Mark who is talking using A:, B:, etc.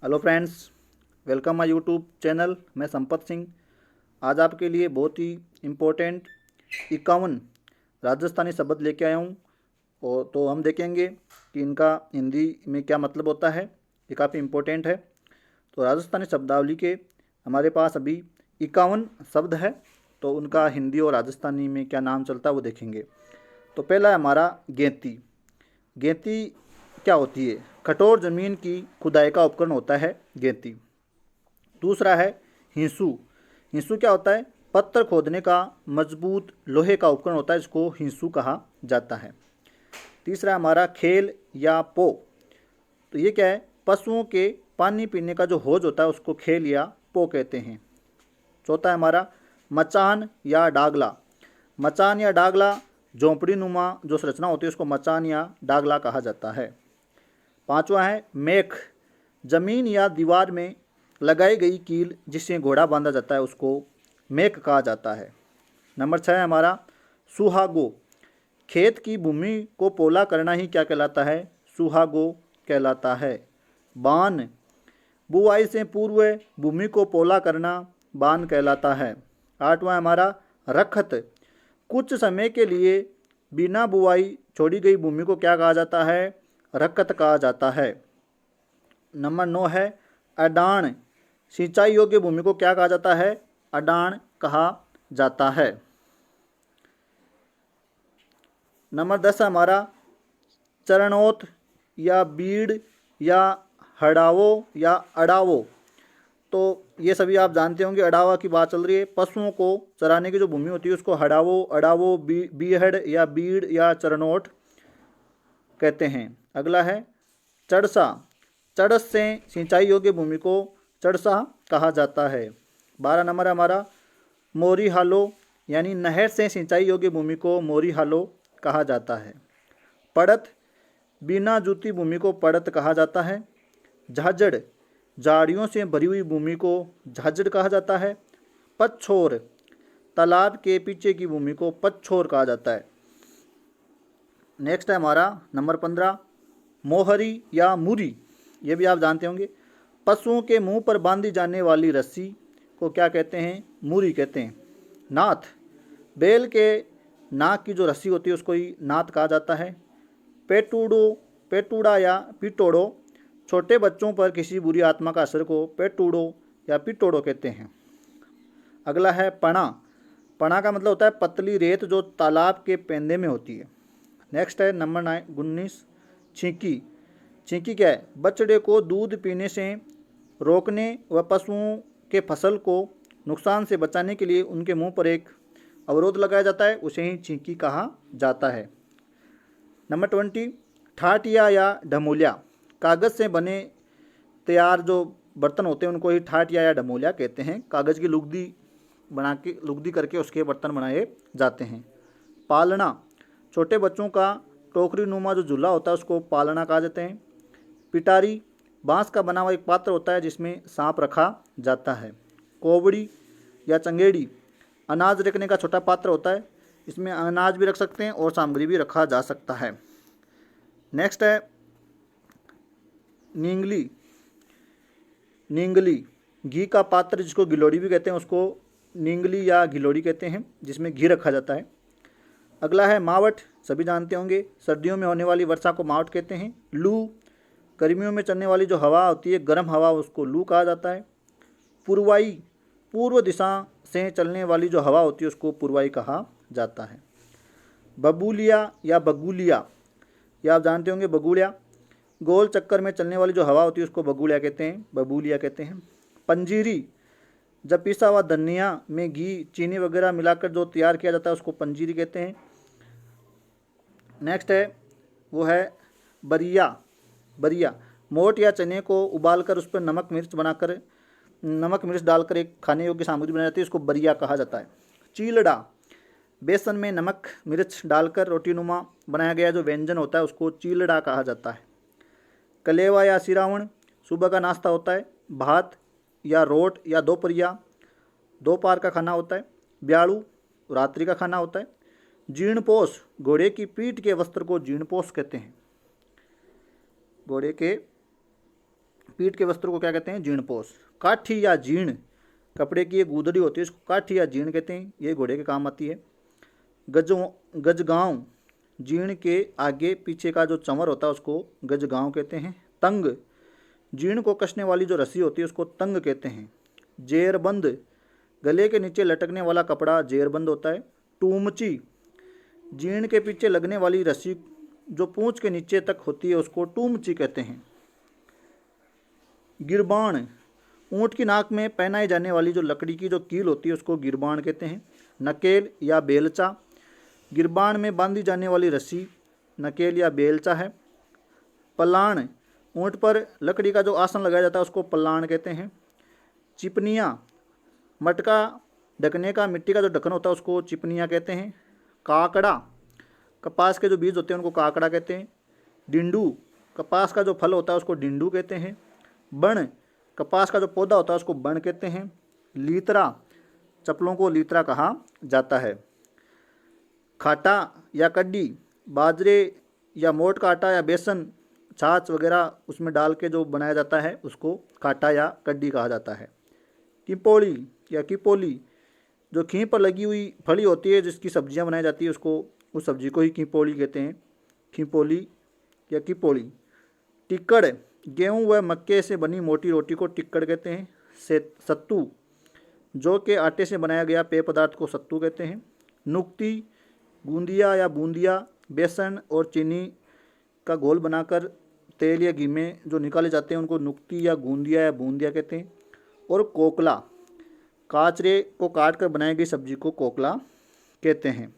A: Hello friends, welcome my YouTube channel. मैं संपत सिंह आज आपके लिए बहुत ही इम्पोर्टेंट 51 राजस्थानी शब्द लेके आया हूँ। और तो हम देखेंगे कि इनका हिंदी में क्या मतलब होता है। ये काफ़ी इम्पोर्टेंट है। तो राजस्थानी शब्दावली के हमारे पास अभी 51 शब्द है, तो उनका हिंदी और राजस्थानी में क्या नाम चलता है वो देखेंगे। तो पहला है हमारा गेंती। गेंती क्या होती है? कठोर जमीन की खुदाई का उपकरण होता है गेंती। दूसरा है हिंसू। हिंसू क्या होता है? पत्थर खोदने का मजबूत लोहे का उपकरण होता है, जिसको हिंसू कहा जाता है। तीसरा है हमारा खेल या पो। तो ये क्या है? पशुओं के पानी पीने का जो हौज होता है उसको खेल या पो कहते हैं। चौथा है हमारा मचान या डागला। मचान या डागला झोंपड़ी नुमा जो संरचना होती है उसको मचान या डागला कहा जाता है। पांचवा है मेख। जमीन या दीवार में लगाई गई कील जिससे घोड़ा बांधा जाता है उसको मेख कहा जाता है। नंबर 6 है हमारा सुहागो। खेत की भूमि को पोला करना ही क्या कहलाता है? सुहागो कहलाता है। बान। बुआई से पूर्व भूमि को पोला करना बान कहलाता है। आठवां है हमारा रखत। कुछ समय के लिए बिना बुआई छोड़ी गई भूमि को क्या कहा जाता है? रखत कहा जाता है। नंबर 9 है अडान। सिंचाई योग्य भूमि को क्या कहा जाता है? अडान कहा जाता है। नंबर 10 है हमारा चरणोत या बीड़ या हड़ावो या अड़ावो। तो ये सभी आप जानते होंगे, अड़ावा की बात चल रही है। पशुओं को चराने की जो भूमि होती है उसको हड़ावो, अड़ावो, बीहड़ या बीड़ या चरणोट कहते हैं। अगला है चड़सा। चड़स से सिंचाई योग्य भूमि को चड़सा कहा जाता है। 12 नंबर है हमारा मोरी हालो, यानी नहर से सिंचाई योग्य भूमि को मोरी हालो कहा जाता है। पड़त। बिना जुती भूमि को पड़त कहा जाता है। झाझड़। झाड़ियों से भरी हुई भूमि को झाझड़ कहा जाता है। पच्छोर। तालाब के पीछे की भूमि को पच्छोर कहा जाता है। नेक्स्ट है हमारा नंबर 15 मोहरी या मुरी। ये भी आप जानते होंगे। पशुओं के मुंह पर बांधी जाने वाली रस्सी को क्या कहते हैं? मुरी कहते हैं। नाथ। बैल के नाक की जो रस्सी होती है उसको ही नाथ कहा जाता है। पेटूडो, पेटूड़ा या पिटोड़ो। छोटे बच्चों पर किसी बुरी आत्मा का असर को पेटूडो या पिटोड़ो कहते हैं। अगला है पणा। पणा का मतलब होता है पतली रेत जो तालाब के पेंदे में होती है। नेक्स्ट है नंबर 19 छींकी। छींकी क्या है? बछड़े को दूध पीने से रोकने व पशुओं के फसल को नुकसान से बचाने के लिए उनके मुंह पर एक अवरोध लगाया जाता है, उसे ही छींकी कहा जाता है। नंबर 20 ठाटिया या ढमोलिया। कागज़ से बने तैयार जो बर्तन होते हैं उनको ही ठाटिया या ढमोलिया कहते हैं। कागज़ की लुगदी करके उसके बर्तन बनाए जाते हैं। पालना। छोटे बच्चों का टोकरी नुमा जो झूला होता है उसको पालना कहा जाते हैं। पिटारी। बांस का बना हुआ एक पात्र होता है जिसमें सांप रखा जाता है। कोवड़ी या चंगेड़ी। अनाज रखने का छोटा पात्र होता है, इसमें अनाज भी रख सकते हैं और सामग्री भी रखा जा सकता है। नेक्स्ट है नींगली। नींगली घी का पात्र जिसको गिलोड़ी भी कहते हैं उसको नींगली या गिलोड़ी कहते हैं, जिसमें घी रखा जाता है। अगला है मावट। सभी जानते होंगे, सर्दियों में होने वाली वर्षा को मावट कहते हैं। लू। गर्मियों में चलने वाली जो हवा होती है, गर्म हवा, उसको लू कहा जाता है। पुरवाई। पूर्व दिशा से चलने वाली जो हवा होती है उसको पुरवाई कहा जाता है। बबूलिया या बगुलिया। या आप जानते होंगे बगुलिया। गोल चक्कर में चलने वाली जो हवा होती है उसको बगुलिया कहते हैं, बबूलिया कहते हैं। पंजीरी। जब पिसा हुआ धनिया में घी चीनी वगैरह मिलाकर जो तैयार किया जाता है उसको पंजीरी कहते हैं। नेक्स्ट है वो है बरिया। बरिया मोट या चने को उबालकर उस पर नमक मिर्च डालकर एक खाने योग्य सामग्री बनाई जाती है, उसको बरिया कहा जाता है। चीलड़ा। बेसन में नमक मिर्च डालकर रोटीनुमा बनाया गया जो व्यंजन होता है उसको चीलड़ा कहा जाता है। कलेवा या सिरावण सुबह का नाश्ता होता है। भात या रोट या दोपहरिया दोपहर का खाना होता है। ब्याड़ू रात्रि का खाना होता है। जीर्णपोश घोड़े की पीठ के वस्त्र को जीर्णपोश कहते हैं। घोड़े के पीठ के वस्त्र को क्या कहते हैं? जीर्णपोष। काठी या जीर्ण, कपड़े की एक गुदड़ी होती है, इसको काठी या जीर्ण कहते हैं, ये घोड़े के काम आती है। गजगांव, जीर्ण के आगे पीछे का जो चंवर होता है उसको गजगांव कहते हैं। तंग, जीर्ण को कसने वाली जो रस्सी होती है उसको तंग कहते हैं। जेरबंद, गले के नीचे लटकने वाला कपड़ा जेरबंद होता है। टूमची, जीर्ण के पीछे लगने वाली रस्सी जो पूंछ के नीचे तक होती है उसको टूमची कहते हैं। गिरबाण, ऊंट की नाक में पहनाई जाने वाली जो लकड़ी की जो कील होती है उसको गिरबाण कहते हैं। नकेल या बेलचा, गिरबाण में बांधी जाने वाली रस्सी नकेल या बेलचा है। पलाण, ऊंट पर लकड़ी का जो आसन लगाया जाता है उसको पलाण कहते हैं। चिपनिया, मटका ढकने का मिट्टी का जो ढक्कन होता है उसको चिपनिया कहते हैं। काकड़ा, कपास के जो बीज होते हैं उनको काकड़ा कहते हैं। डिंडू, कपास का जो फल होता है उसको डिंडू कहते हैं। बण, कपास का जो पौधा होता है उसको बण कहते हैं। लीतरा, चप्पलों को लीतरा कहा जाता है। खाटा या कड्डी, बाजरे या मोट का आटा या बेसन छाछ वगैरह उसमें डाल के जो बनाया जाता है उसको खाटा या कड्डी कहा जाता है। किपोली या किपोली, जो खीं पर लगी हुई फली होती है जिसकी सब्जियां बनाई जाती है उसको उस सब्जी को ही किपोली कहते हैं। खीपोली या किपोली। टिक्कड़, गेहूं व मक्के से बनी मोटी रोटी को टिक्कड़ कहते हैं। सत्तू, जौ के आटे से बनाया गया पेय पदार्थ को सत्तू कहते हैं। नुक्ती, बूंदिया या बूंदिया बेसन और चीनी का घोल बनाकर तेल या घी में जो निकाले जाते हैं उनको नुक्ती या गूंदिया या बूंदिया कहते हैं। और कोकला, काचरे को काट कर बनाई गई सब्जी को कोकला कहते हैं।